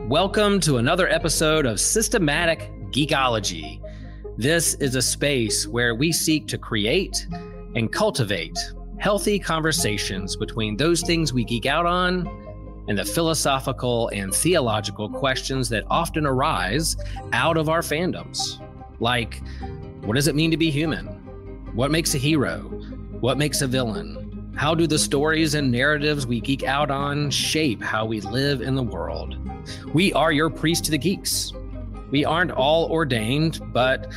Welcome to another episode of Systematic Geekology. This is a space where we seek to create and cultivate healthy conversations between those things we geek out on and the philosophical and theological questions that often arise out of our fandoms. Like, what does it mean to be human? What makes a hero? What makes a villain? How do the stories and narratives we geek out on shape how we live in the world? We are your priest to the geeks. We aren't all ordained, but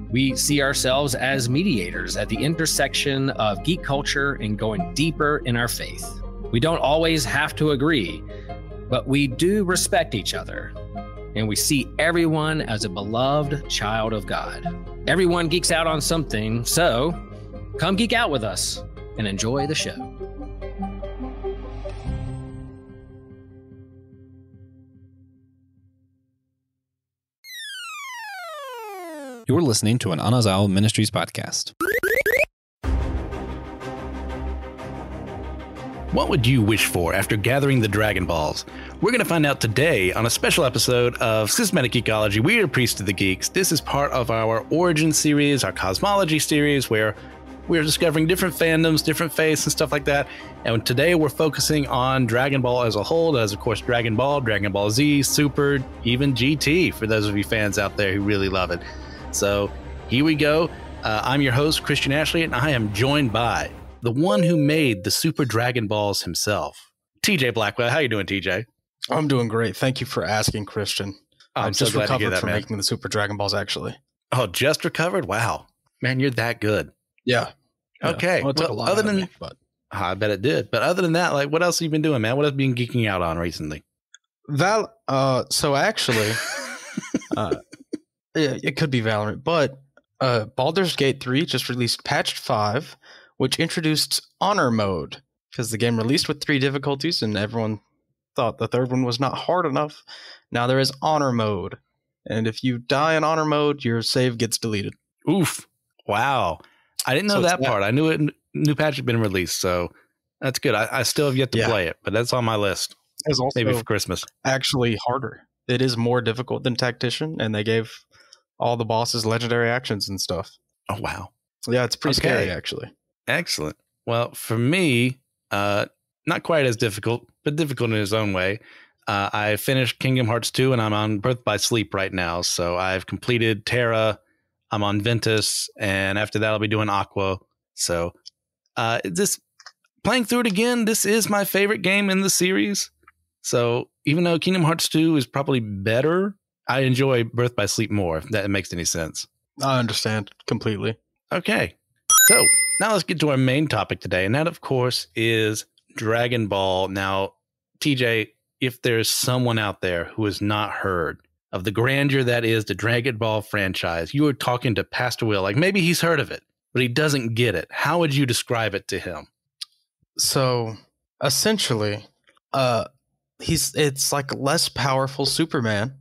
we see ourselves as mediators at the intersection of geek culture and going deeper in our faith. We don't always have to agree, but we do respect each other, and we see everyone as a beloved child of God. Everyone geeks out on something, so come geek out with us and enjoy the show. You're listening to an Anazal Ministries podcast. What would you wish for after gathering the Dragon Balls? We're going to find out today on a special episode of Systematic Geekology. We are Priests of the Geeks. This is part of our Origin series, our cosmology series, where we're discovering different fandoms, different faiths, and stuff like that. And today we're focusing on Dragon Ball as a whole. That is, of course, Dragon Ball Z, Super, even GT, for those of you fans out there who really love it. So here we go. I'm your host, Christian Ashley, and I am joined by the one who made the Super Dragon Balls himself, TJ Blackwell. How you doing, TJ? I'm doing great. Thank you for asking, Christian. I'm so just glad to hear recovered that, from man. making the Super Dragon Balls, actually. Oh, just recovered? Wow. Man, you're that good. Yeah. Okay. Well, it took a lot other out of than me, but I bet it did. But other than that, like, what else have you been doing, man? What have you been geeking out on recently? so actually, yeah, it could be Valorant, but Baldur's Gate 3 just released patch 5, which introduced honor mode, because the game released with 3 difficulties and everyone thought the third one was not hard enough. Now there is honor mode, and if you die in honor mode, your save gets deleted. Oof. Wow. I didn't know that part. I knew it. New patch had been released, so that's good. I still have yet to play it, but that's on my list. It's also Maybe for Christmas. actually harder. It is more difficult than Tactician, and they gave all the bosses legendary actions and stuff. Oh, wow. Yeah, it's pretty scary, actually. Excellent. Well, for me, not quite as difficult, but difficult in its own way. I finished Kingdom Hearts 2, and I'm on Birth by Sleep right now. So I've completed Terra. I'm on Ventus, and after that, I'll be doing Aqua. So this playing through it again, this is my favorite game in the series. So even though Kingdom Hearts 2 is probably better, I enjoy Birth by Sleep more, if that makes any sense. I understand completely. Okay. So now let's get to our main topic today. And that, of course, is Dragon Ball. Now, TJ, if there's someone out there who has not heard of the grandeur that is the Dragon Ball franchise, you were talking to Pastor Will, like maybe he's heard of it, but he doesn't get it. How would you describe it to him? So essentially, it's like less powerful Superman.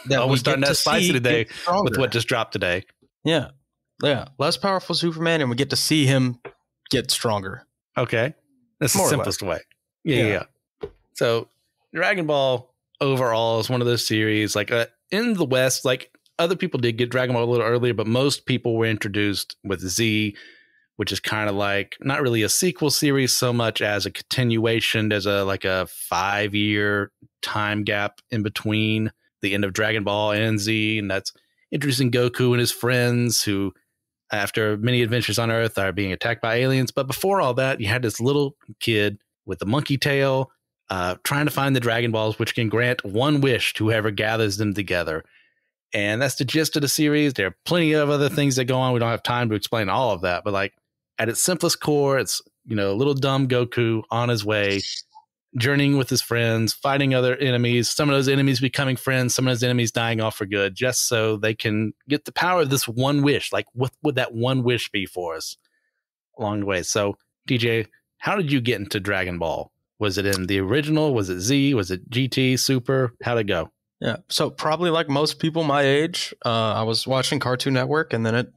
That we're starting that spicy today with what just dropped today. Yeah. Less powerful Superman, and we get to see him get stronger. Okay. That's the simplest way. Yeah. So Dragon Ball overall is one of those series, like in the West, like other people did get Dragon Ball a little earlier, but most people were introduced with Z, which is kind of like not really a sequel series so much as a continuation. There's a 5-year time gap in between the end of Dragon Ball and Z, and that's introducing Goku and his friends who, after many adventures on Earth, are being attacked by aliens. But before all that, you had this little kid with a monkey tail trying to find the Dragon Balls, which can grant one wish to whoever gathers them together. And that's the gist of the series. There are plenty of other things that go on. We don't have time to explain all of that, but like at its simplest core, it's, little dumb Goku on his way, journeying with his friends, fighting other enemies, some of those enemies becoming friends, some of those enemies dying off for good, just so they can get the power of this one wish. Like, what would that one wish be for us along the way? So, DJ, how did you get into Dragon Ball? Was it in the original? Was it Z? Was it GT, Super? How'd it go? Yeah, so probably like most people my age, I was watching Cartoon Network, and then it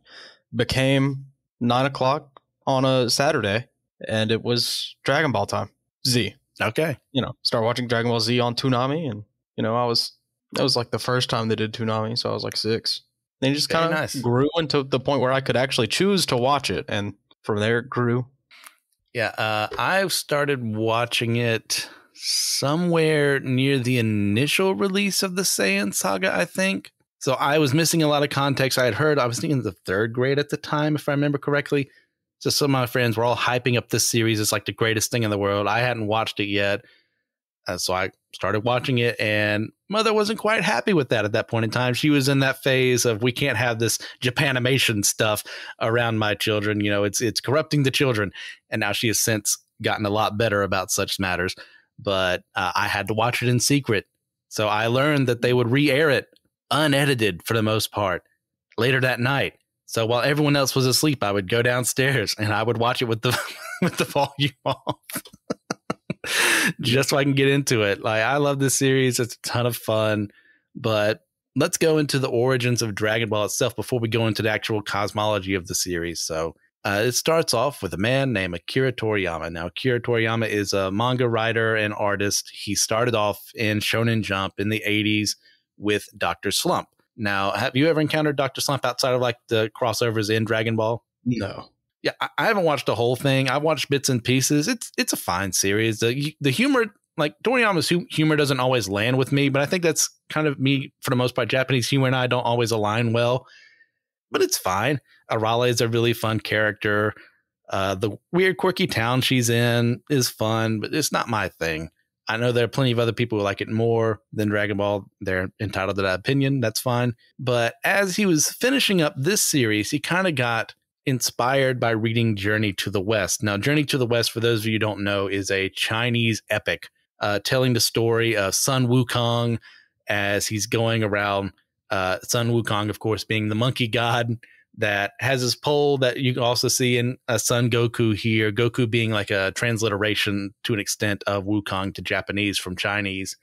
became 9 o'clock on a Saturday, and it was Dragon Ball time. Z. Okay. Start watching Dragon Ball Z on Toonami, and that was like the first time they did Toonami, so I was like 6. Then it just kind of grew into the point where I could actually choose to watch it, and from there it grew. Yeah, I've started watching it somewhere near the initial release of the Saiyan saga, I think. So I was missing a lot of context. I was thinking the 3rd grade at the time, if I remember correctly. So some of my friends were all hyping up this series. It's like the greatest thing in the world. I hadn't watched it yet. So I started watching it, and Mother wasn't quite happy with that at that point in time. She was in that phase of, we can't have this Japanimation stuff around my children. It's corrupting the children. And now she has since gotten a lot better about such matters. But I had to watch it in secret. So I learned that they would re-air it unedited for the most part later that night. So while everyone else was asleep, I would go downstairs and I would watch it with the with the volume off. Just so I can get into it. Like, I love this series. It's a ton of fun. But let's go into the origins of Dragon Ball itself before we go into the actual cosmology of the series. So it starts off with a man named Akira Toriyama. Now, Akira Toriyama is a manga writer and artist. He started off in Shonen Jump in the 80s with Dr. Slump. Now, have you ever encountered Dr. Slump outside of like the crossovers in Dragon Ball? No. Yeah, I haven't watched the whole thing. I've watched bits and pieces. It's a fine series. The humor, like Toriyama's humor doesn't always land with me, but I think that's kind of me for the most part. Japanese humor and I don't always align well, but it's fine. Arale is a really fun character. The weird, quirky town she's in is fun, but it's not my thing. I know there are plenty of other people who like it more than Dragon Ball. They're entitled to that opinion. That's fine. But as he was finishing up this series, he kind of got inspired by reading Journey to the West. Now, Journey to the West, for those of you who don't know, is a Chinese epic telling the story of Sun Wukong as he's going around. Sun Wukong, of course, being the monkey god that has his pole that you can also see in Son Goku here. Goku being like a transliteration to an extent of Wukong to Japanese from Chinese.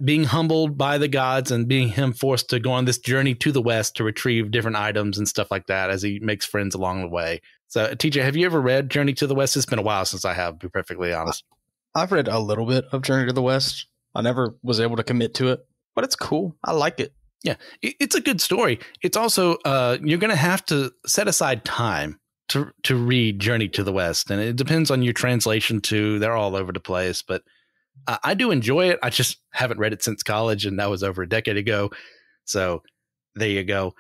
Being humbled by the gods and being him forced to go on this journey to the West to retrieve different items and stuff like that as he makes friends along the way. So, TJ, have you ever read Journey to the West? It's been a while since I have, to be perfectly honest. I've read a little bit of Journey to the West. I never was able to commit to it, but it's cool. I like it. Yeah, it's a good story. It's also, you're going to have to set aside time to read Journey to the West. And it depends on your translation too. They're all over the place, but I do enjoy it. I just haven't read it since college, and that was over a decade ago. So there you go.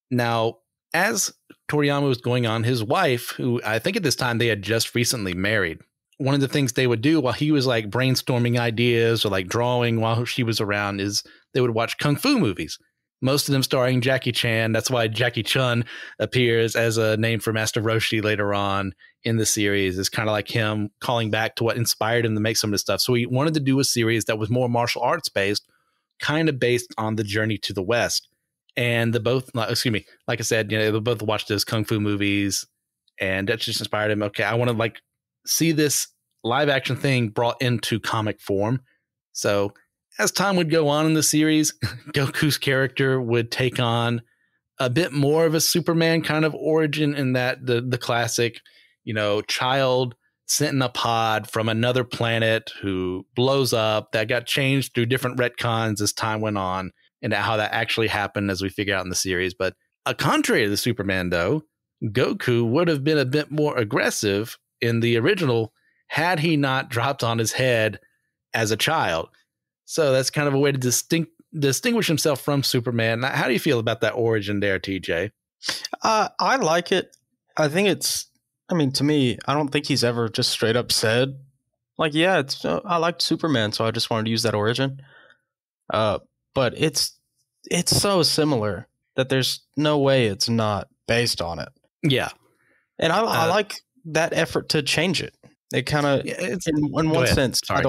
Now, as Toriyama was going on, his wife, who I think at this time they had just recently married, one of the things they would do while he was like brainstorming ideas or like drawing while she was around is they would watch kung fu movies. Most of them starring Jackie Chan. That's why Jackie Chun appears as a name for Master Roshi later on in the series. It's kind of like him calling back to what inspired him to make some of this stuff. So he wanted to do a series that was more martial arts based, kind of based on the Journey to the West. And like I said, they both watched those kung fu movies, and that just inspired him. Okay, I want to like see this live action thing brought into comic form. So as time would go on in the series, Goku's character would take on a bit more of a Superman kind of origin in that the classic, child sent in a pod from another planet who blows up, that got changed through different retcons as time went on, and how that actually happened as we figure out in the series. But contrary to the Superman, though, Goku would have been a bit more aggressive in the original had he not dropped on his head as a child. So that's kind of a way to distinguish himself from Superman. How do you feel about that origin there, TJ? I like it. I think to me, I don't think he's ever just straight up said, like, yeah, I liked Superman, so I just wanted to use that origin. But it's so similar that there's no way it's not based on it. Yeah. And I like that effort to change it. It kind of, in one sense, sorry.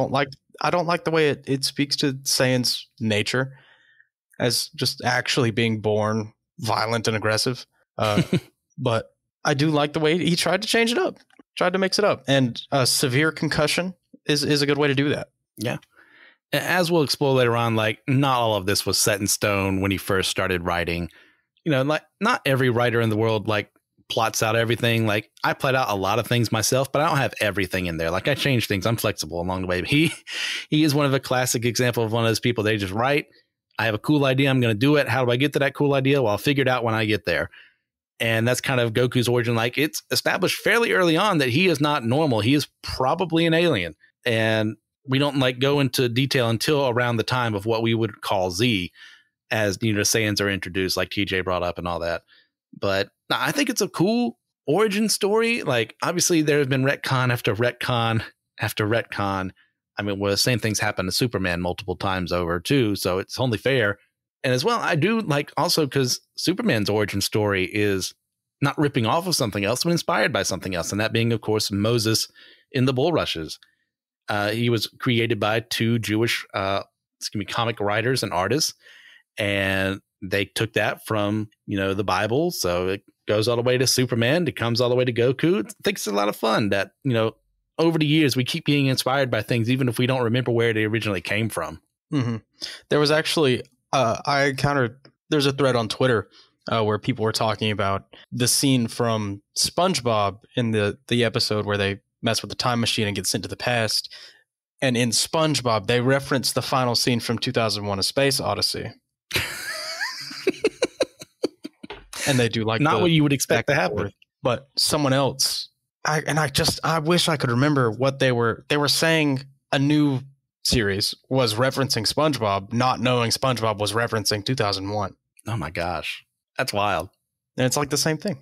I don't like the way it speaks to Saiyan's nature as just actually being born violent and aggressive. But I do like the way he tried to change it up, tried to mix it up. And severe concussion is a good way to do that. Yeah. As we'll explore later on, like, not all of this was set in stone when he first started writing. Like, not every writer in the world, like, plots out everything. Like I plot out a lot of things myself, but I don't have everything in there. Like I change things. I'm flexible along the way. But he is one of a classic example of one of those people. They just write, I have a cool idea. I'm going to do it. How do I get to that cool idea? Well, I'll figure it out when I get there. And that's kind of Goku's origin. Like it's established fairly early on that he is not normal. He is probably an alien. And we don't like go into detail until around the time of what we would call Z, as Saiyans are introduced, like TJ brought up and all that. But I think it's a cool origin story. Like obviously there have been retcon after retcon after retcon. I mean, well, the same things happen to Superman multiple times over too. So it's only fair. And as well, I do like also because Superman's origin story is not ripping off of something else, but inspired by something else. And that being, of course, Moses in the bulrushes. He was created by two Jewish comic writers and artists. And they took that from, the Bible. So it goes all the way to Superman. It comes all the way to Goku. I think it's a lot of fun that, over the years, we keep being inspired by things, even if we don't remember where they originally came from. Mm-hmm. There was actually... there's a thread on Twitter where people were talking about the scene from SpongeBob in the episode where they mess with the time machine and get sent to the past. And in SpongeBob, they reference the final scene from 2001: A Space Odyssey. And they do like not what you would expect to happen, but someone else. I wish I could remember what they were saying. A new series was referencing SpongeBob, not knowing SpongeBob was referencing 2001. Oh my gosh, that's wild. And it's like the same thing.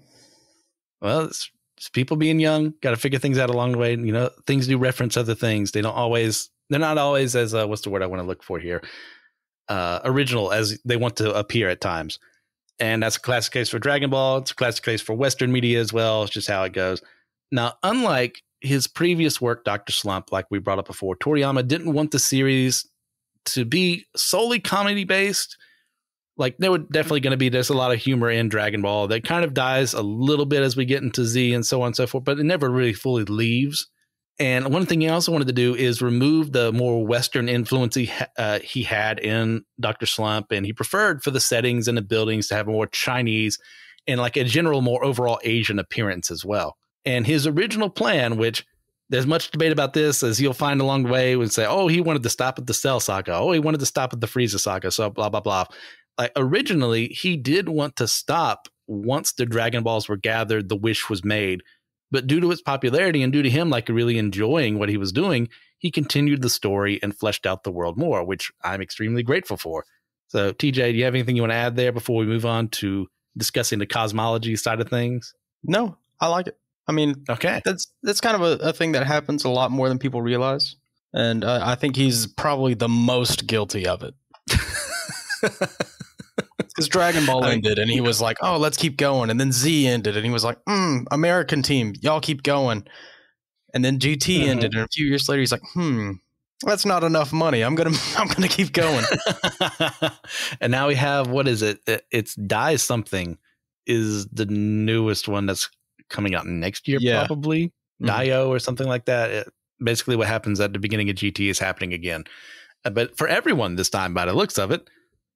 Well, it's people being young, got to figure things out along the way. Things do reference other things. They're not always as what's the word I want to look for here? Original as they want to appear at times. And that's a classic case for Dragon Ball. It's a classic case for Western media as well. It's just how it goes. Now, unlike his previous work, Dr. Slump, like we brought up before, Toriyama didn't want the series to be solely comedy based. Like there would definitely going to be, there's a lot of humor in Dragon Ball that kind of dies a little bit as we get into Z and so on and so forth, but it never really fully leaves. And one thing he also wanted to do is remove the more Western influence he had in Dr. Slump. And he preferred for the settings and the buildings to have more Chinese and like a general, more overall Asian appearance as well. And his original plan, which there's much debate about this, as you'll find along the way, would say, oh, he wanted to stop at the Cell saga. Oh, he wanted to stop at the Frieza saga. So blah, blah, blah. Like originally, he did want to stop once the Dragon Balls were gathered, the wish was made. But due to its popularity and due to him like really enjoying what he was doing, he continued the story and fleshed out the world more, which I'm extremely grateful for. So TJ, do you have anything you want to add there before we move on to discussing the cosmology side of things? No, I like it. I mean, okay, that's kind of a thing that happens a lot more than people realize. And I think he's probably the most guilty of it. Because Dragon Ball ended and he was like, oh, let's keep going. And then Z ended and he was like, American team, y'all keep going. And then GT ended and a few years later he's like, that's not enough money. I'm gonna keep going. And now we have, what is it? It's Die Something is the newest one that's coming out next year, probably. Dio or something like that. Basically what happens at the beginning of GT is happening again. But for everyone this time by the looks of it.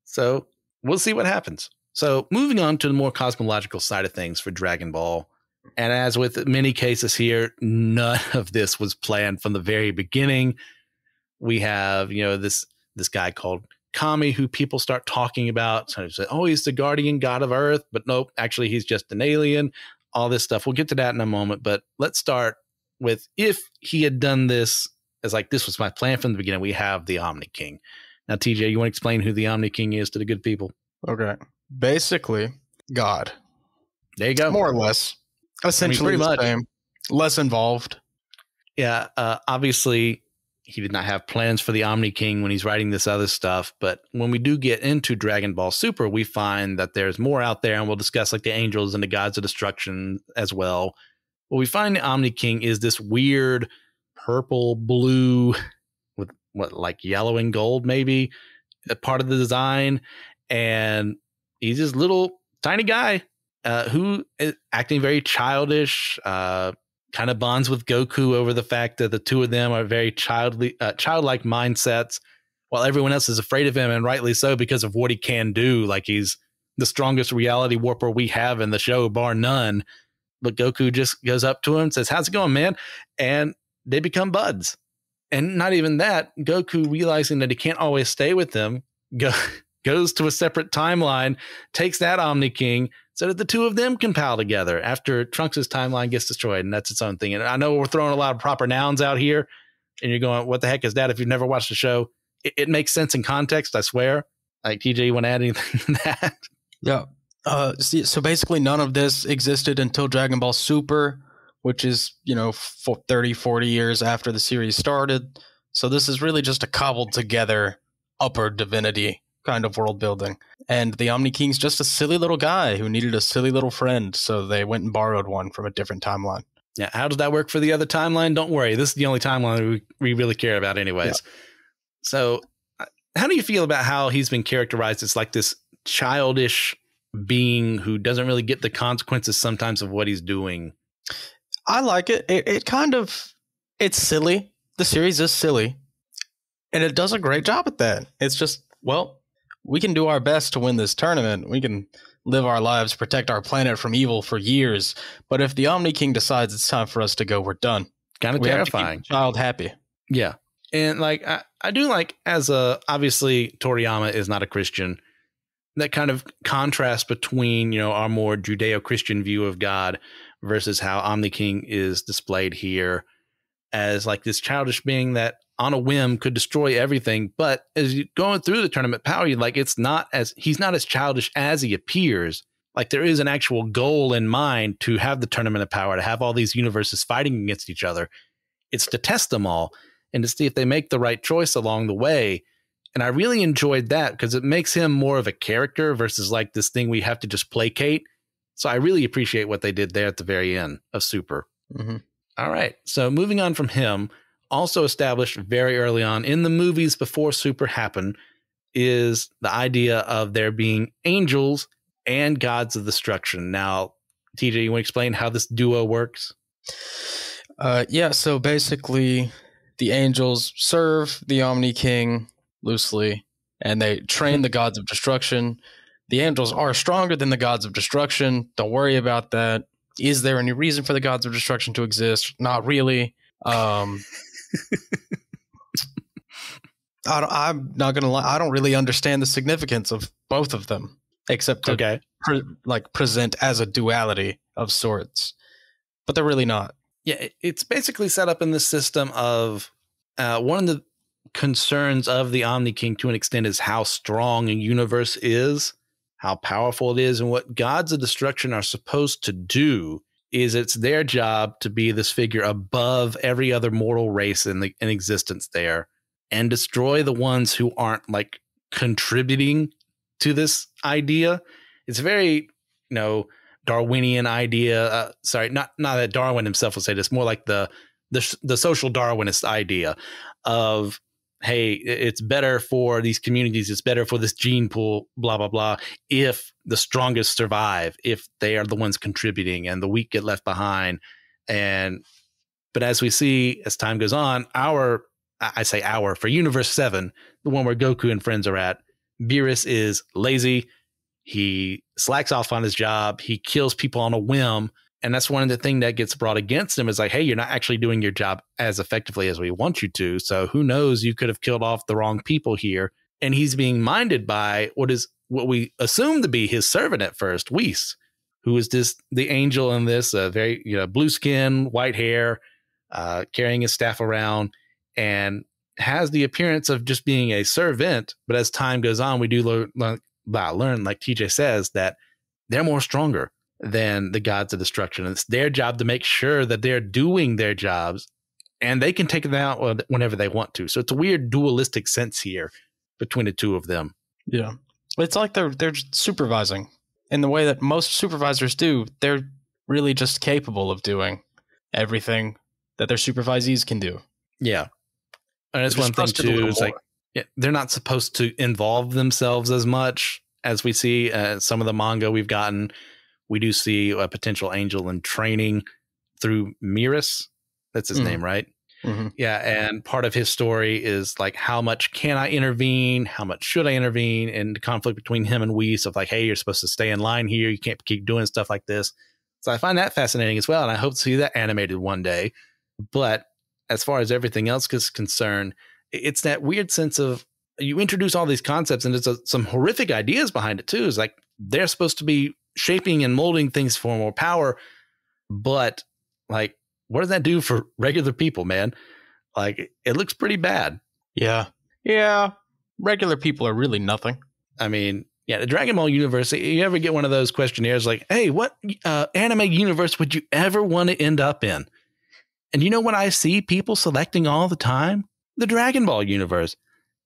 So we'll see what happens. So moving on to the more cosmological side of things for Dragon Ball. And as with many cases here, none of this was planned from the very beginning. We have, this guy called Kami, who people start talking about. So say, oh, he's the guardian god of Earth. But nope, actually, he's just an alien. All this stuff. We'll get to that in a moment. But let's start with, if he had done this as like, this was my plan from the beginning, we have the Omni King. Now, TJ, you want to explain who the Omni King is to the good people? Okay. Basically, God. There you go. More or less. Essentially, pretty much. Same. Less involved. Yeah. Obviously, he did not have plans for the Omni King when he's writing this other stuff. But when we do get into Dragon Ball Super, we find that there's more out there, and we'll discuss like the angels and the gods of destruction as well. What we find the Omni King is this weird purple blue with like yellow and gold, maybe a part of the design. And he's this little tiny guy who is acting very childish, kind of bonds with Goku over the fact that the two of them are very childlike mindsets, while everyone else is afraid of him, and rightly so, because of what he can do. Like, he's the strongest reality warper we have in the show, bar none. but Goku just goes up to him and says, "How's it going, man?" And they become buds. And not even that, Goku, realizing that he can't always stay with them, goes to a separate timeline, takes that Omni King so that the two of them can pal together after Trunks' timeline gets destroyed. And that's its own thing. And I know we're throwing a lot of proper nouns out here, and you're going, what the heck is that? If you've never watched the show, it makes sense in context, I swear. Like, TJ, you want to add anything to that? Yeah. So basically none of this existed until Dragon Ball Super, which is, 30, 40 years after the series started. So this is really just a cobbled together upper divinity kind of world building. And the Omni King's just a silly little guy who needed a silly little friend. So they went and borrowed one from a different timeline. Yeah. How does that work for the other timeline? Don't worry. This is the only timeline we really care about anyways. Yeah. So how do you feel about how he's been characterized as like this childish being who doesn't really get the consequences sometimes of what he's doing? I like it. It's silly. The series is silly. And it does a great job at that. It's just, well, we can do our best to win this tournament. We can live our lives, protect our planet from evil for years. But if the Omni King decides it's time for us to go, we're done. Kind of terrifying. Have to keep the child happy. Yeah. And like, I do like, obviously Toriyama is not a Christian, that kind of contrast between, our more Judeo-Christian view of God versus how Omni King is displayed here as like this childish being that on a whim could destroy everything. But as you're going through the tournament power, he's not as childish as he appears. Like there is an actual goal in mind to have the tournament of power, to have all these universes fighting against each other. It's to test them all and to see if they make the right choice along the way. And I really enjoyed that because it makes him more of a character versus like this thing we have to just placate. So I really appreciate what they did there at the very end of Super. Mm-hmm. All right. So moving on from him, also established very early on in the movies before Super happened, is the idea of there being angels and gods of destruction. Now, TJ, you want to explain how this duo works? Yeah. So basically, the angels serve the Omni King loosely, and they train the gods of destruction. The angels are stronger than the gods of destruction. Don't worry about that. Is there any reason for the gods of destruction to exist? Not really. I'm not gonna lie. I don't really understand the significance of both of them, except to present as a duality of sorts. But they're really not. Yeah, it's basically set up in the system of one of the concerns of the Omni King to an extent is how strong a universe is, how powerful it is, and what gods of destruction are supposed to do is it's their job to be this figure above every other mortal race in existence there and destroy the ones who aren't like contributing to this idea. It's very, Darwinian idea. Sorry, not that Darwin himself would say this, more like the social Darwinist idea of, hey, it's better for these communities, it's better for this gene pool, blah, blah, blah, if the strongest survive, if they are the ones contributing and the weak get left behind. But as we see, as time goes on, for Universe 7, the one where Goku and friends are at, Beerus is lazy. He slacks off on his job. He kills people on a whim. And that's one of the things that gets brought against him is like, hey, you're not actually doing your job as effectively as we want you to. So who knows, you could have killed off the wrong people here. And he's being minded by what we assume to be his servant at first, Whis, who is the angel in this, very, blue skin, white hair, carrying his staff around and has the appearance of just being a servant. But as time goes on, we do learn, like TJ says, that they're more stronger than the gods of destruction. It's their job to make sure that they're doing their jobs and they can take them out whenever they want to. So it's a weird dualistic sense here between the two of them. Yeah. It's like they're supervising in the way that most supervisors do. They're really just capable of doing everything that their supervisees can do. Yeah. And that's one thing too, is like, they're not supposed to involve themselves as much as we see some of the manga we've gotten. We do see a potential angel in training through Miras. That's his name, right? Mm-hmm. Yeah. And part of his story is like, how much can I intervene? How much should I intervene? And the conflict between him and Whis of like, hey, you're supposed to stay in line here. You can't keep doing stuff like this. So I find that fascinating as well. And I hope to see that animated one day. But as far as everything else is concerned, it's that weird sense of you introduce all these concepts and there's some horrific ideas behind it too. It's like they're supposed to be shaping and molding things for more power. But like, what does that do for regular people, man? Like, it looks pretty bad. Yeah. Yeah. Regular people are really nothing. I mean, yeah, the Dragon Ball universe, you ever get one of those questionnaires like, hey, what anime universe would you ever want to end up in? And you know what I see people selecting all the time? The Dragon Ball universe.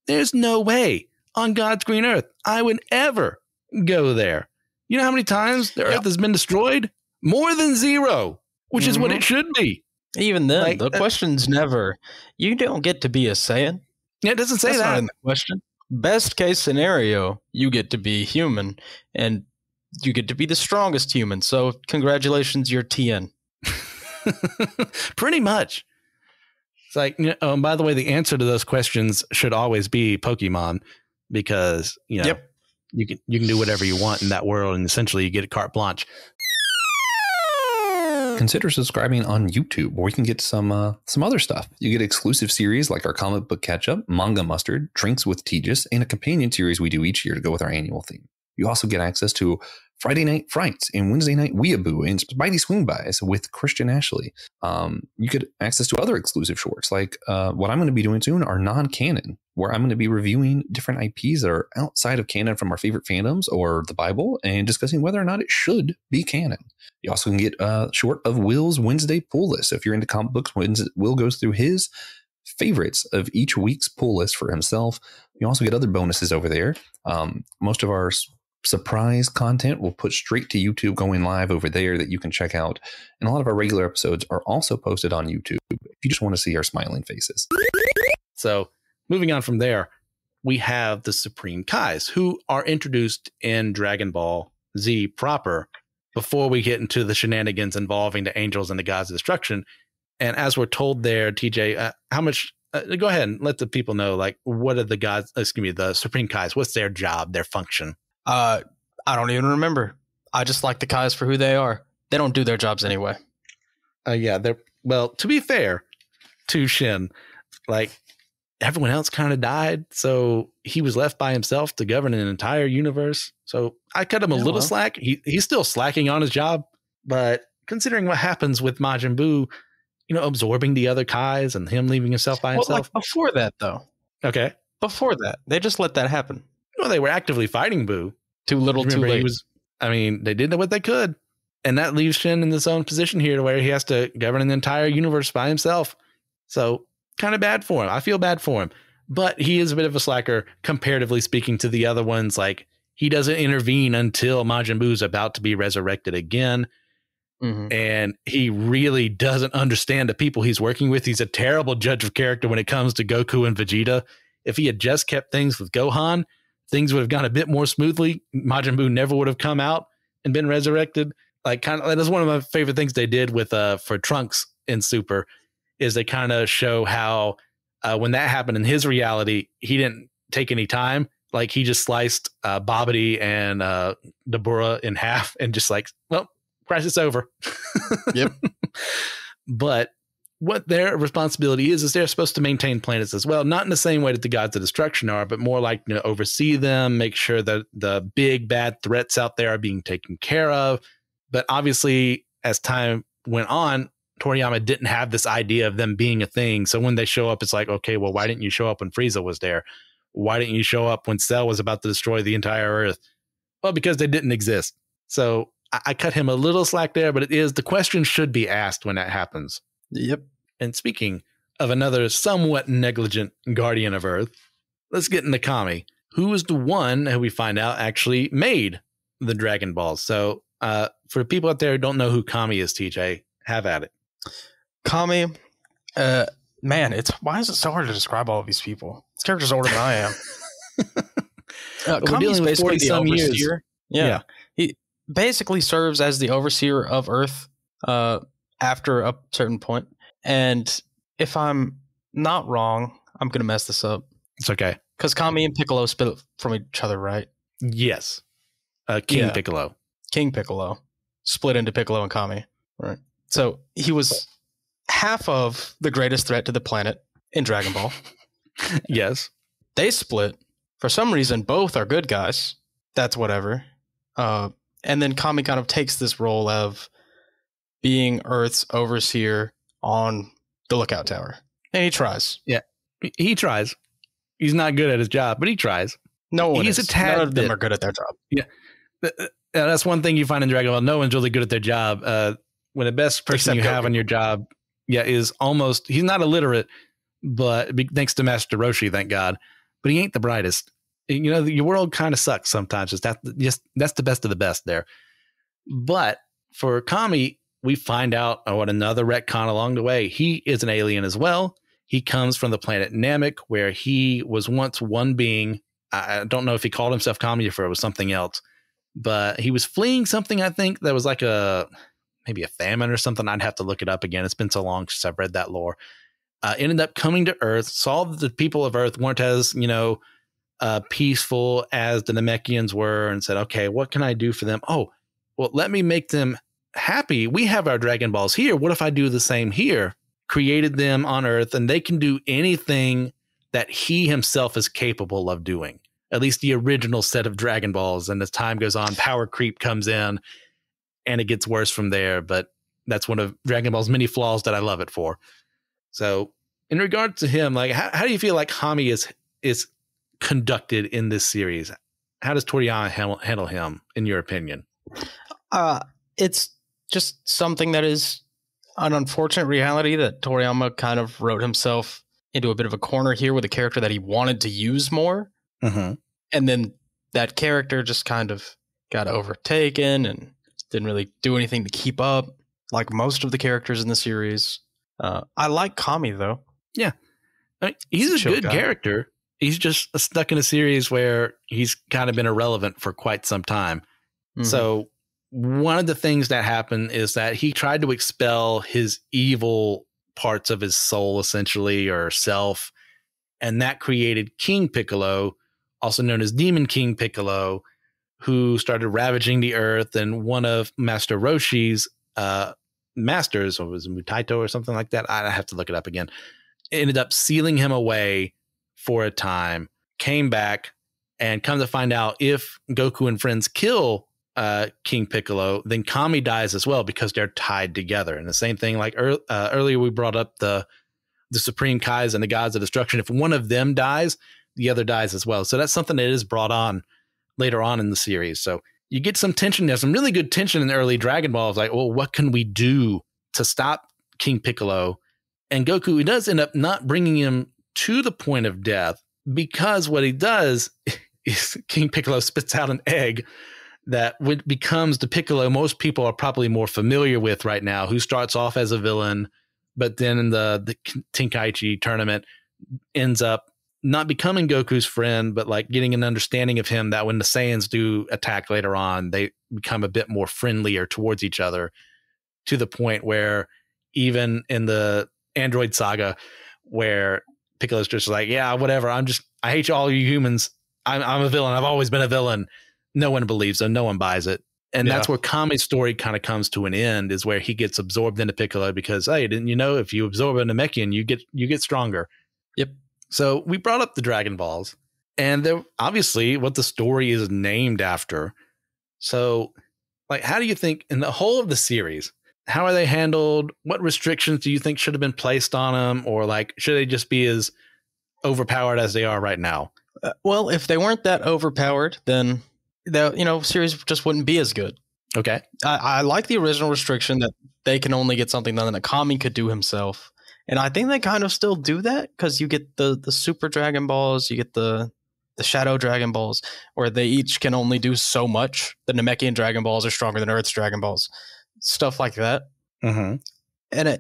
There's no way on God's green earth I would ever go there. You know how many times the earth has been destroyed? More than 0, which is what it should be. Even then, like, the question's never, you don't get to be a Saiyan. Yeah, it doesn't say That's that. not in the question. Best case scenario, you get to be human and you get to be the strongest human. So congratulations, you're TN. Pretty much. It's like, by the way, the answer to those questions should always be Pokemon, because, you can do whatever you want in that world, and essentially you get a carte blanche. Consider subscribing on YouTube, where you can get some other stuff. You get exclusive series like our comic book catch-up, Manga Mustard, Drinks with Tejas, and a companion series we do each year to go with our annual theme. You also get access to Friday Night Frights and Wednesday Night Weeaboo and Spidey Swing-Bys with Christian Ashley. You get access to other exclusive shorts, like what I'm going to be doing soon are non-canon, where I'm going to be reviewing different IPs that are outside of canon from our favorite fandoms or the Bible and discussing whether or not it should be canon. You also can get a short of Will's Wednesday pull list. So if you're into comic books, Will goes through his favorites of each week's pull list for himself. You also get other bonuses over there. Most of our surprise content we'll put straight to YouTube going live over there that you can check out. And a lot of our regular episodes are also posted on YouTube if you just want to see our smiling faces. So moving on from there, we have the Supreme Kais, who are introduced in Dragon Ball Z proper before we get into the shenanigans involving the angels and the gods of destruction. And as we're told there, TJ, how much, go ahead and let the people know, like, what are the Supreme Kais, what's their job, their function? I don't even remember. I just like the Kais for who they are. They don't do their jobs anyway. Well, to be fair to Shin, like, everyone else kind of died, so he was left by himself to govern an entire universe. So I cut him a little slack. He's still slacking on his job, but considering what happens with Majin Buu, absorbing the other Kais and him leaving himself by himself. Like before that, though. Okay. Before that, they just let that happen. Well, they were actively fighting Buu. Too little, too late. They did what they could. And that leaves Shin in his own position here to where he has to govern an entire universe by himself. So kind of bad for him. I feel bad for him. But he is a bit of a slacker, comparatively speaking, to the other ones. Like, he doesn't intervene until Majin Buu's about to be resurrected again. Mm-hmm. And he really doesn't understand the people he's working with. He's a terrible judge of character when it comes to Goku and Vegeta. If he had just kept things with Gohan, things would have gone a bit more smoothly. Majin Buu never would have come out and been resurrected. Like, that is one of my favorite things they did with for Trunks in Super, is they kind of show how when that happened in his reality, he didn't take any time. Like, he just sliced Babidi and Dabura in half and just like, well, crisis over. Yep. But what their responsibility is they're supposed to maintain planets as well. Not in the same way that the gods of destruction are, but more like, oversee them, make sure that the big bad threats out there are being taken care of. But obviously, as time went on, Toriyama didn't have this idea of them being a thing. So when they show up, it's like, okay, well, why didn't you show up when Frieza was there? Why didn't you show up when Cell was about to destroy the entire Earth? Well, because they didn't exist. So I cut him a little slack there, but the question should be asked when that happens. Yep. And speaking of another somewhat negligent guardian of Earth, let's get into Kami, who is the one who we find out actually made the Dragon Balls. So for people out there who don't know who Kami is, TJ, have at it. Kami, man, why is it so hard to describe all of these people? This character's older than I am. Kami's basically the overseer. Yeah. He basically serves as the overseer of Earth after a certain point. And if I'm not wrong, I'm going to mess this up. It's okay. Because Kami and Piccolo split from each other, right? Yes. King Piccolo. King Piccolo. split into Piccolo and Kami. Right. So he was half of the greatest threat to the planet in Dragon Ball. Yes. They split. For some reason, both are good guys. That's whatever. And then Kami kind of takes this role of being Earth's overseer on the lookout tower. And he tries. Yeah. He tries. He's not good at his job, but he tries. No one He's is. a tad None of them bit. are good at their job. Yeah. That's one thing you find in Dragon Ball. No one's really good at their job. When the best person Except you have Goku. on your job, is almost, he's not illiterate, but thanks to Master Roshi, thank God, but he ain't the brightest. You know, your world kind of sucks sometimes. That's the best of the best there. But for Kami, we find out what another retcon along the way. He is an alien as well. He comes from the planet Namek, where he was once one being. I don't know if he called himself Kami or if it was something else, but he was fleeing something, I think, that was like maybe a famine or something. I'd have to look it up again. It's been so long since I've read that lore. Ended up coming to Earth, saw that the people of Earth weren't as, peaceful as the Namekians were, and said, okay, what can I do for them? Oh, well, let me make them happy. We have our Dragon Balls here. What if I do the same here? Created them on Earth, and they can do anything that he himself is capable of doing. At least the original set of Dragon Balls. And as time goes on, power creep comes in, and it gets worse from there. But that's one of Dragon Ball's many flaws that I love it for. So in regard to him, like, how do you feel like Kami is conducted in this series? How does Toriyama handle him, in your opinion? It's just something that is an unfortunate reality that Toriyama kind of wrote himself into a bit of a corner here with a character that he wanted to use more. Mm-hmm. And then that character just kind of got overtaken and didn't really do anything to keep up, like most of the characters in the series. I like Kami, though. Yeah. I mean, he's a good character. He's just stuck in a series where he's kind of been irrelevant for quite some time. Mm-hmm. So one of the things that happened is that he tried to expel his evil parts of his soul, essentially, or self. And that created King Piccolo, also known as Demon King Piccolo, who started ravaging the earth. And one of Master Roshi's masters, or was it Mutaito or something like that? I have to look it up again. Ended up sealing him away for a time, came back, and come to find out, if Goku and friends kill King Piccolo, then Kami dies as well, because they're tied together. And the same thing, like earlier we brought up the Supreme Kais and the Gods of Destruction. If one of them dies, the other dies as well. So that's something that is brought on later on in the series. So you get some tension. There's some really good tension in the early Dragon Balls. Like, well, what can we do to stop King Piccolo? And Goku, he does end up not bringing him to the point of death, because what he does is King Piccolo spits out an egg that becomes the Piccolo most people are probably more familiar with right now, who starts off as a villain, but then in the Tenkaichi tournament ends up not becoming Goku's friend, but like getting an understanding of him, that when the Saiyans do attack later on, they become a bit more friendlier towards each other, to the point where even in the Android saga, where Piccolo's just like, yeah, whatever. I hate all you humans. I'm a villain. I've always been a villain. No one believes him. No one buys it. And that's where Kami's story kind of comes to an end, is where he gets absorbed into Piccolo because, hey, didn't you know if you absorb a Namekian, you get stronger. Yep. So we brought up the Dragon Balls, and they're obviously what the story is named after. So, like, how do you think in the whole of the series, how are they handled? What restrictions do you think should have been placed on them? Or like, should they just be as overpowered as they are right now? Well, if they weren't that overpowered, then the series just wouldn't be as good. Okay. I like the original restriction that they can only get something done that Kami could do himself. And I think they kind of still do that, because you get the Super Dragon Balls, you get the Shadow Dragon Balls, where they each can only do so much. The Namekian Dragon Balls are stronger than Earth's Dragon Balls. Stuff like that. Mm-hmm. And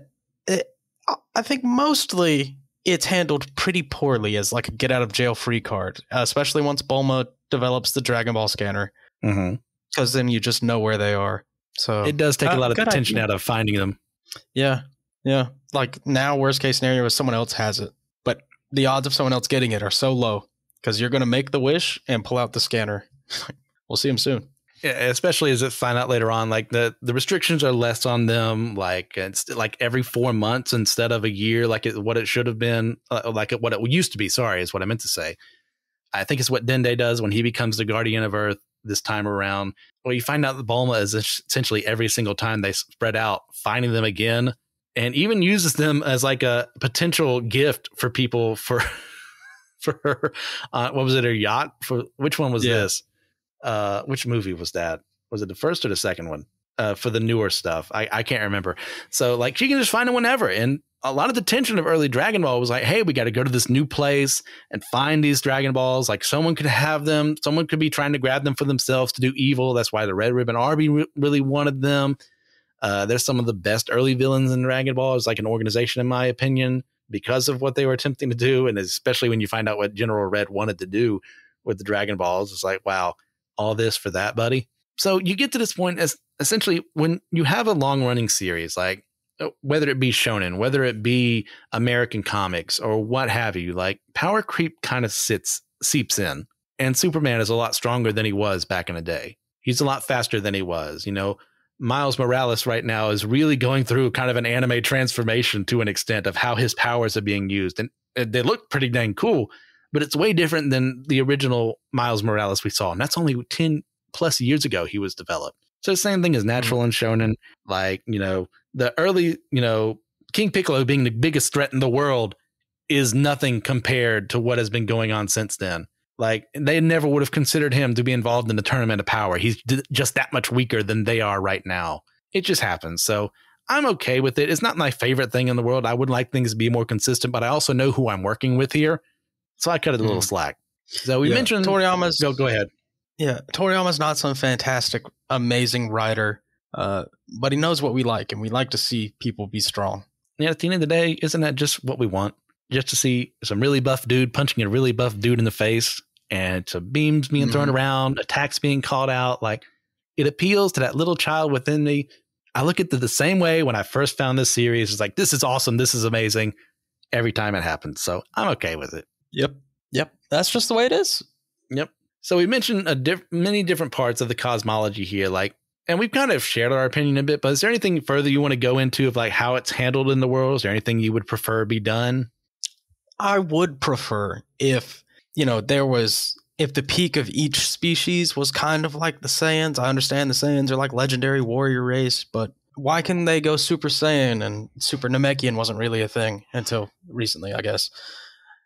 I think mostly it's handled pretty poorly as like a get out of jail free card, especially once Bulma develops the Dragon Ball scanner, because then you just know where they are. So it does take a lot of the tension out of finding them. Yeah. Like now, worst case scenario is someone else has it, but the odds of someone else getting it are so low, because you're going to make the wish and pull out the scanner. We'll see him soon. Yeah, especially as it find out later on, like the restrictions are less on them. Like it's like every 4 months instead of a year, like what it should have been, what it used to be. Sorry, is what I meant to say. I think it's what Dende does when he becomes the Guardian of Earth this time around. Well, you find out that Bulma is essentially every single time they spread out, finding them again, and even uses them as like a potential gift for people for her. What was it? Her yacht? For which one was this? Which movie was that? Was it the first or the second one? For the newer stuff, I can't remember. So like she can just find it whenever. And a lot of the tension of early Dragon Ball was like, hey, we got to go to this new place and find these Dragon Balls. Like someone could have them. Someone could be trying to grab them for themselves to do evil. That's why the Red Ribbon Army really wanted them. There's some of the best early villains in Dragon Ball as like an organization, in my opinion, because of what they were attempting to do. And especially when you find out what General Red wanted to do with the Dragon Balls, it's like, wow, all this for that, buddy. So you get to this point as essentially when you have a long running series, like whether it be shonen, whether it be American comics or what have you, like power creep kind of seeps in, and Superman is a lot stronger than he was back in the day. He's a lot faster than he was. You know, Miles Morales right now is really going through kind of an anime transformation to an extent of how his powers are being used. And they look pretty dang cool, but it's way different than the original Miles Morales we saw. And that's only 10 plus years ago he was developed. So the same thing is natural in shonen. Like, you know, the early, you know, King Piccolo being the biggest threat in the world is nothing compared to what has been going on since then. Like they never would have considered him to be involved in the Tournament of Power. He's just that much weaker than they are right now. It just happens. So I'm okay with it. It's not my favorite thing in the world. I would like things to be more consistent, but I also know who I'm working with here. So I cut it a little slack. So we mentioned Toriyama's. Go ahead. Yeah, Toriyama's not some fantastic, amazing writer, but he knows what we like, and we like to see people be strong. Yeah, at the end of the day, isn't that just what we want? Just to see some really buff dude punching a really buff dude in the face, and some beams being thrown around, attacks being called out. Like it appeals to that little child within me. I look at it the same way when I first found this series. It's like, this is awesome. This is amazing. Every time it happens. So I'm okay with it. Yep. That's just the way it is. Yep. So we mentioned many different parts of the cosmology here, like, and we've kind of shared our opinion a bit, but is there anything further you want to go into of like how it's handled in the world? Is there anything you would prefer be done? I would prefer if, you know, if the peak of each species was kind of like the Saiyans. I understand the Saiyans are like legendary warrior race, but why can they go Super Saiyan and Super Namekian wasn't really a thing until recently, I guess.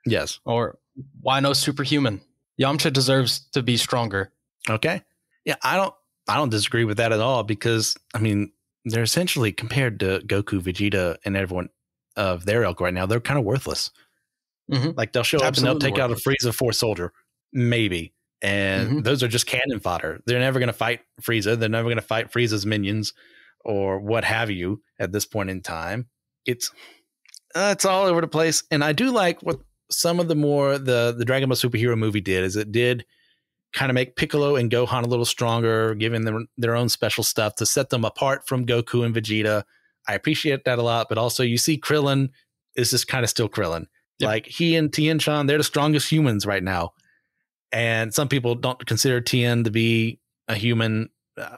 Yes. Or why no superhuman? Yamcha deserves to be stronger. Okay. Yeah, I don't disagree with that at all, because I mean, they're essentially, compared to Goku, Vegeta, and everyone of their ilk right now, they're kind of worthless. Like they'll show up and they'll take out a Frieza Force soldier, maybe. And those are just cannon fodder. They're never going to fight Frieza. They're never going to fight Frieza's minions or what have you at this point in time. It's all over the place. And I do like what some of the Dragon Ball Superhero movie did, is it did kind of make Piccolo and Gohan a little stronger, giving them their own special stuff to set them apart from Goku and Vegeta. I appreciate that a lot, but also you see Krillin is just kind of still Krillin. Yep. Like he and Tien-Chan, they're the strongest humans right now. And some people don't consider Tien to be a human,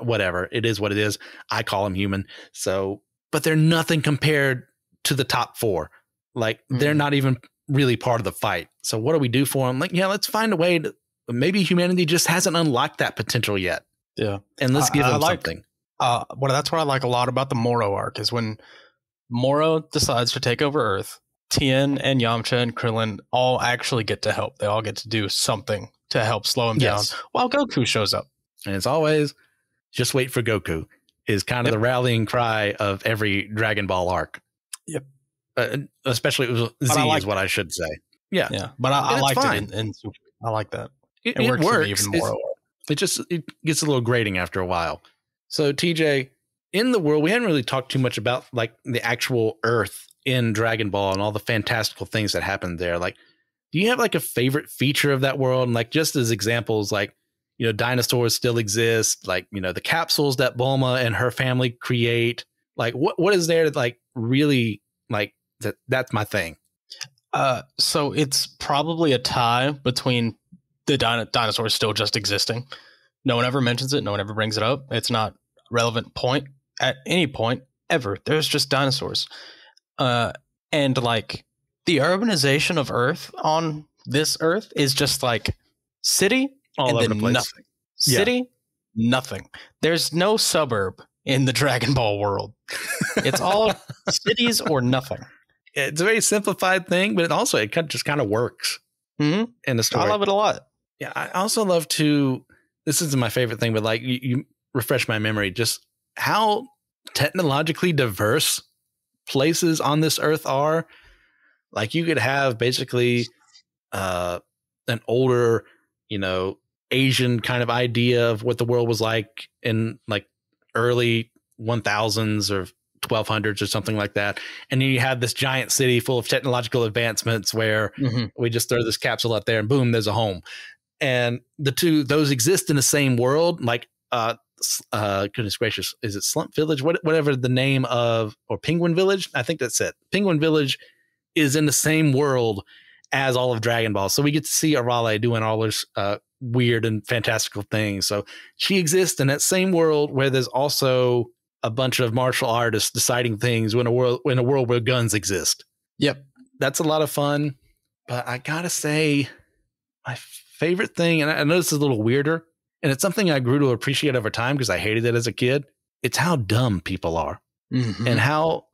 whatever. It is what it is. I call him human. So, but they're nothing compared to the top four. Like they're not even really part of the fight. So what do we do for them? Like, yeah, let's find a way to, maybe humanity just hasn't unlocked that potential yet. Yeah. And let's give them something. That's what I like a lot about the Moro arc, is when Moro decides to take over Earth, Tien and Yamcha and Krillin all actually get to help. They all get to do something to help slow him down while Goku shows up. And it's always just wait for Goku is kind of the rallying cry of every Dragon Ball arc. Yep. Especially Z is what I should say. Yeah. Yeah. But I liked it in Super. I like that. It works for me even more. It gets a little grating after a while. So TJ, in the world, we hadn't really talked too much about like the actual Earth in Dragon Ball and all the fantastical things that happened there. Like, do you have like a favorite feature of that world? And like, just as examples, like, you know, dinosaurs still exist, like, you know, the capsules that Bulma and her family create. Like, what is there that like really like that's my thing? So it's probably a tie between the dinosaurs still just existing No one ever mentions it. No one ever brings it up. It's not a relevant point at any point ever. There's just dinosaurs. And like the urbanization of Earth on this Earth is just like city all over the place. Nothing. City, nothing. There's no suburb in the Dragon Ball world. It's all cities or nothing. It's a very simplified thing, but it just kind of works in the story. I love it a lot. Yeah, I also love to. This isn't my favorite thing, but like you refresh my memory, just how technologically diverse places on this Earth are. Like you could have basically an older, Asian kind of idea of what the world was like in like early 1000s or 1200s or something like that. And then you have this giant city full of technological advancements where we just throw this capsule up there and boom, there's a home. And those exist in the same world. Like, goodness gracious, is it Slump Village? Whatever the name of, or Penguin Village? I think that's it. Penguin Village is in the same world as all of Dragon Ball. So we get to see Arale doing all this weird and fantastical things. So she exists in that same world where there's also a bunch of martial artists deciding things in a world where guns exist. Yep. That's a lot of fun. But I gotta say, my favorite thing, and I know this is a little weirder, and it's something I grew to appreciate over time because I hated it as a kid. It's how dumb people are and how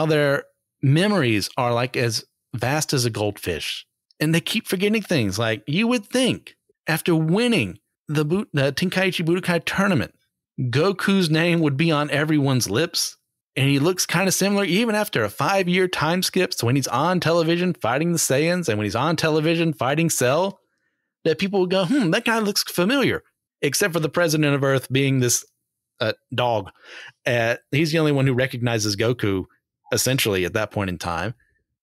their memories are like as vast as a goldfish. And they keep forgetting things. Like you would think after winning the Tenkaichi Budokai tournament, Goku's name would be on everyone's lips. And he looks kind of similar even after a 5-year time skip. So when he's on television fighting the Saiyans and when he's on television fighting Cell, that people would go, that guy looks familiar. Except for the president of Earth being this dog. He's the only one who recognizes Goku essentially at that point in time.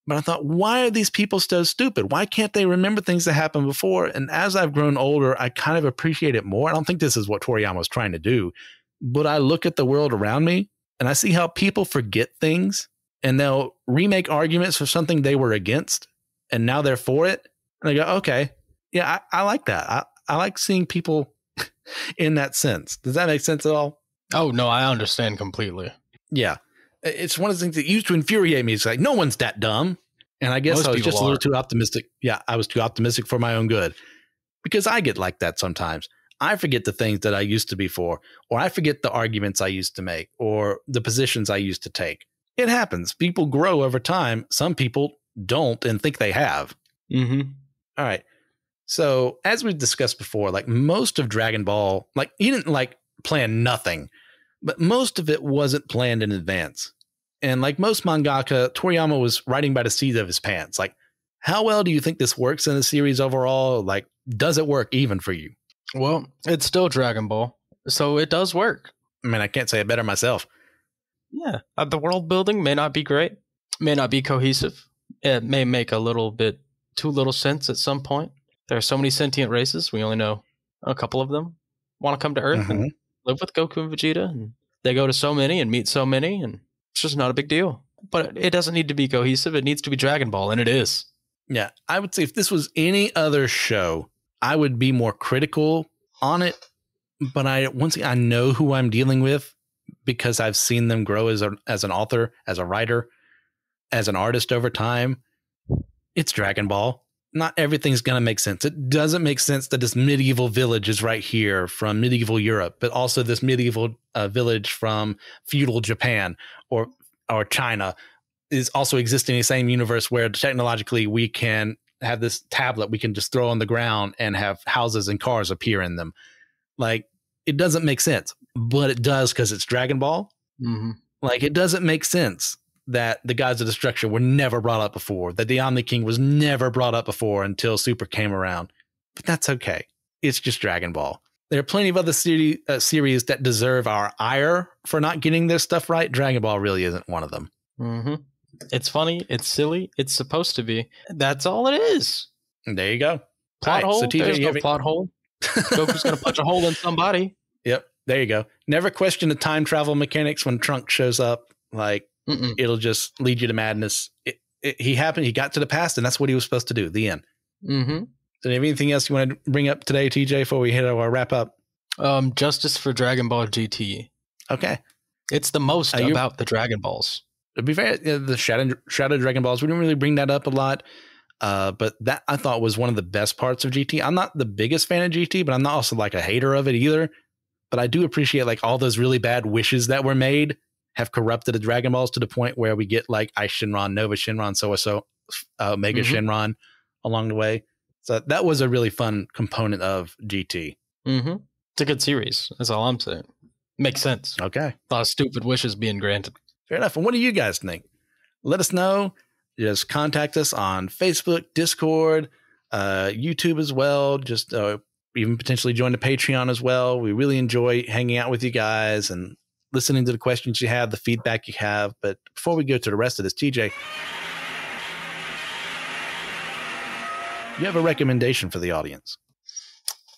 But I thought, why are these people so stupid? Why can't they remember things that happened before? And as I've grown older, I kind of appreciate it more. I don't think this is what Toriyama was trying to do, but I look at the world around me and I see how people forget things and they'll remake arguments for something they were against and now they're for it. And I go, okay, yeah, I like that. I like seeing people in that sense. Does that make sense at all? Oh, no, I understand completely. Yeah. It's one of the things that used to infuriate me. It's like, no one's that dumb. And I guess I was just a little too optimistic. Yeah, I was too optimistic for my own good because I get like that sometimes. I forget the things that I used to be for, or I forget the arguments I used to make or the positions I used to take. It happens. People grow over time. Some people don't and think they have. All right. So as we've discussed before, like most of Dragon Ball, like he didn't like plan nothing, but most of it wasn't planned in advance. And like most mangaka, Toriyama was writing by the seat of his pants. Like, how well do you think this works in the series overall? Like, does it work even for you? Well, it's still Dragon Ball, so it does work. I mean, I can't say it better myself. Yeah. The world building may not be great, may not be cohesive. It may make a little bit too little sense at some point. There are so many sentient races. We only know a couple of them want to come to Earth and live with Goku and Vegeta. And they go to so many and meet so many, and it's just not a big deal. But it doesn't need to be cohesive. It needs to be Dragon Ball, and it is. Yeah, I would say if this was any other show, I would be more critical on it. But I know who I'm dealing with because I've seen them grow as an author, as a writer, as an artist over time. It's Dragon Ball. Not everything's going to make sense. It doesn't make sense that this medieval village is right here from medieval Europe, but also this medieval village from feudal Japan or China is also existing in the same universe where technologically we can have this tablet we can just throw on the ground and have houses and cars appear in them. Like, it doesn't make sense, but it does because it's Dragon Ball. Like, it doesn't make sense that the Gods of Destruction were never brought up before, that the Omni King was never brought up before until Super came around. But that's okay. It's just Dragon Ball. There are plenty of other series that deserve our ire for not getting this stuff right. Dragon Ball really isn't one of them. It's funny. It's silly. It's supposed to be. That's all it is. And there you go. Plot hole. So TJ, there's no plot hole. Goku's going to punch a hole in somebody. Yep. There you go. Never question the time travel mechanics when Trunks shows up. Like, it'll just lead you to madness. He got to the past, and that's what he was supposed to do. The end. So, do you have anything else you want to bring up today, TJ, before we hit our wrap up? Justice for Dragon Ball GT. Okay. It's the most about the Dragon Balls. To be fair, the Shadow Dragon Balls, we didn't really bring that up a lot. But that I thought was one of the best parts of GT. I'm not the biggest fan of GT, but I'm not also like a hater of it either. But I do appreciate like all those really bad wishes that were made have corrupted the Dragon Balls to the point where we get like Ice Shinron, Nova Shinron, so Mega Shinron along the way. So that was a really fun component of GT. Mm-hmm. It's a good series. That's all I'm saying. Makes sense. Okay. A lot of stupid wishes being granted. Fair enough. And what do you guys think? Let us know. Just contact us on Facebook, Discord, YouTube as well. Just even potentially join the Patreon as well. We really enjoy hanging out with you guys and listening to the questions you have, the feedback you have. But before we go to the rest of this, TJ, you have a recommendation for the audience.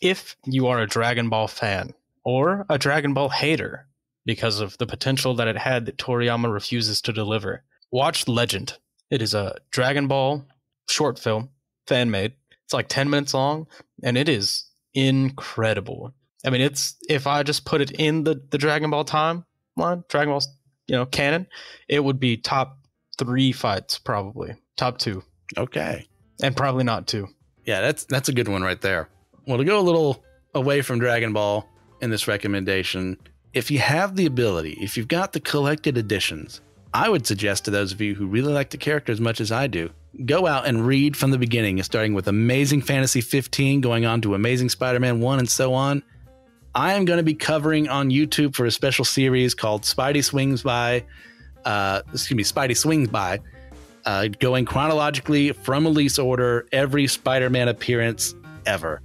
If you are a Dragon Ball fan or a Dragon Ball hater because of the potential that it had that Toriyama refuses to deliver, watch Legend. It is a Dragon Ball short film, fan-made. It's like 10 minutes long, and it is incredible. I mean, if I just put it in the Dragon Ball timeline, Dragon Ball, canon, it would be top 3 fights, probably. Top 2. Okay. And probably not 2. Yeah, that's a good one right there. Well, to go a little away from Dragon Ball in this recommendation, if you have the ability, if you've got the collected editions, I would suggest to those of you who really like the character as much as I do, go out and read from the beginning, starting with Amazing Fantasy 15, going on to Amazing Spider-Man 1, and so on. I am going to be covering on YouTube for a special series called Spidey Swings By, going chronologically from release order, every Spider-Man appearance ever.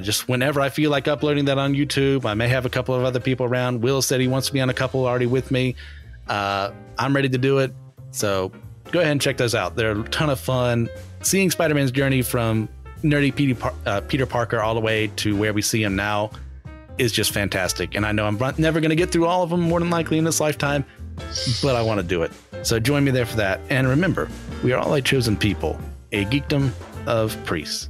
Just whenever I feel like uploading that on YouTube. I may have a couple of other people around. Will said he wants to be on a couple already with me. I'm ready to do it. So go ahead and check those out. They're a ton of fun. Seeing Spider-Man's journey from nerdy Peter Parker all the way to where we see him now is just fantastic. And I know I'm never going to get through all of them, more than likely in this lifetime, but I want to do it. So join me there for that. And remember, we are all a chosen people, a geekdom of priests.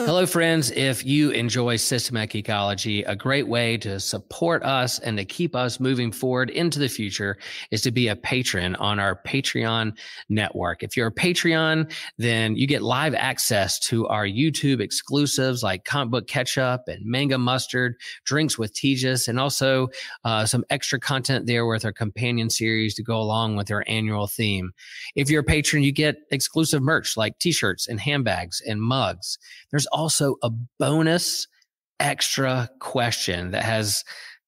Hello, friends. If you enjoy Systematic Geekology, a great way to support us and to keep us moving forward into the future is to be a patron on our Patreon network. If you're a Patreon, then you get live access to our YouTube exclusives like Comic Book Ketchup and Manga Mustard, Drinks with TJ, and also some extra content there with our companion series to go along with our annual theme. If you're a patron, you get exclusive merch like t-shirts and handbags and mugs. There's also a bonus extra question that has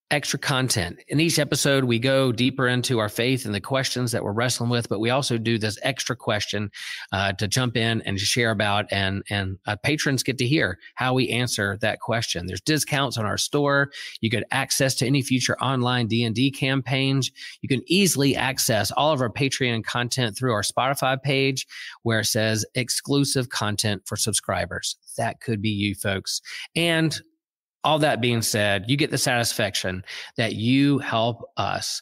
extra content. In each episode, we go deeper into our faith and the questions that we're wrestling with, but we also do this extra question to jump in and share about, and patrons get to hear how we answer that question. There's discounts on our store. You get access to any future online D&D campaigns. You can easily access all of our Patreon content through our Spotify page where it says exclusive content for subscribers. That could be you folks. And all that being said, you get the satisfaction that you help us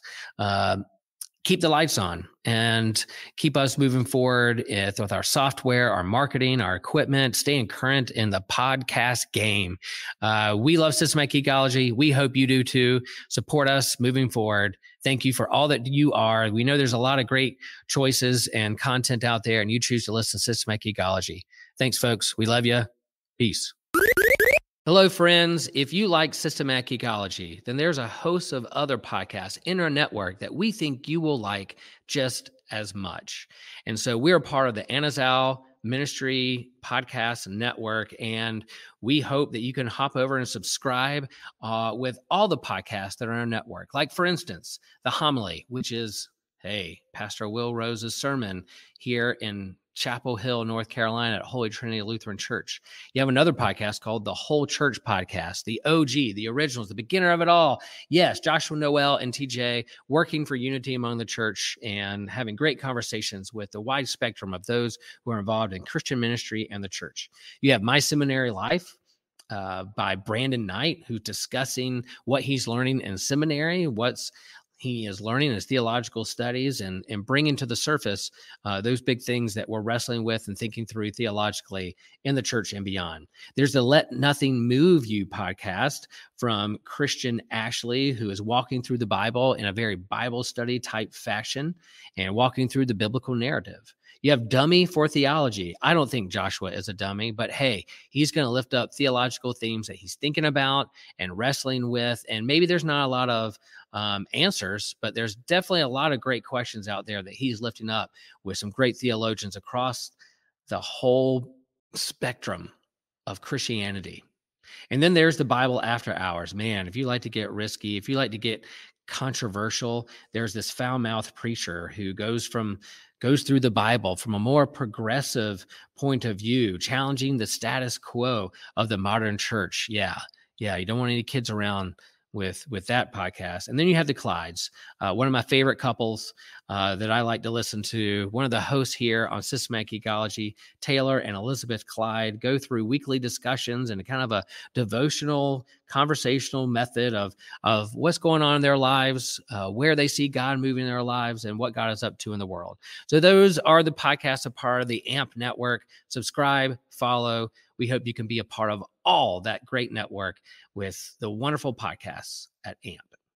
keep the lights on and keep us moving forward with our software, our marketing, our equipment, staying current in the podcast game. We love Systematic Geekology. We hope you do too. Support us moving forward. Thank you for all that you are. We know there's a lot of great choices and content out there, and you choose to listen to Systematic Geekology. Thanks, folks. We love you. Peace. Hello, friends. If you like Systematic Geekology, then there's a host of other podcasts in our network that we think you will like just as much. And so we're part of the Anazal Ministry Podcast Network, and we hope that you can hop over and subscribe with all the podcasts that are on our network. Like, for instance, The Homily, which is, Pastor Will Rose's sermon here in Chapel Hill, North Carolina at Holy Trinity Lutheran Church. You have another podcast called The Whole Church Podcast, the OG, the originals, the beginner of it all. Yes, Joshua Noel and TJ working for unity among the church and having great conversations with the wide spectrum of those who are involved in Christian ministry and the church. You have My Seminary Life, by Brandon Knight, who's discussing what he's learning in seminary, he is learning in his theological studies, and bringing to the surface those big things that we're wrestling with and thinking through theologically in the church and beyond. There's the Let Nothing Move You podcast from Christian Ashley, who is walking through the Bible in a very Bible study type fashion and walking through the biblical narrative. You have Dummy for Theology. I don't think Joshua is a dummy, but hey, he's going to lift up theological themes that he's thinking about and wrestling with. And maybe there's not a lot of answers, but there's definitely a lot of great questions out there that he's lifting up with some great theologians across the whole spectrum of Christianity. And then there's the Bible After Hours. Man, if you like to get risky, if you like to get controversial, there's this foul-mouthed preacher who goes through the Bible from a more progressive point of view, challenging the status quo of the modern church. Yeah, you don't want any kids around with that podcast. And then you have the Clydes, one of my favorite couples that I like to listen to. One of the hosts here on Systematic Geekology, Taylor and Elizabeth Clyde, go through weekly discussions and kind of a devotional, conversational method of what's going on in their lives, where they see God moving in their lives, and what God is up to in the world. So those are the podcasts, a part of the AMP network. Subscribe, follow. We hope you can be a part of all that great network with the wonderful podcasts at AMP.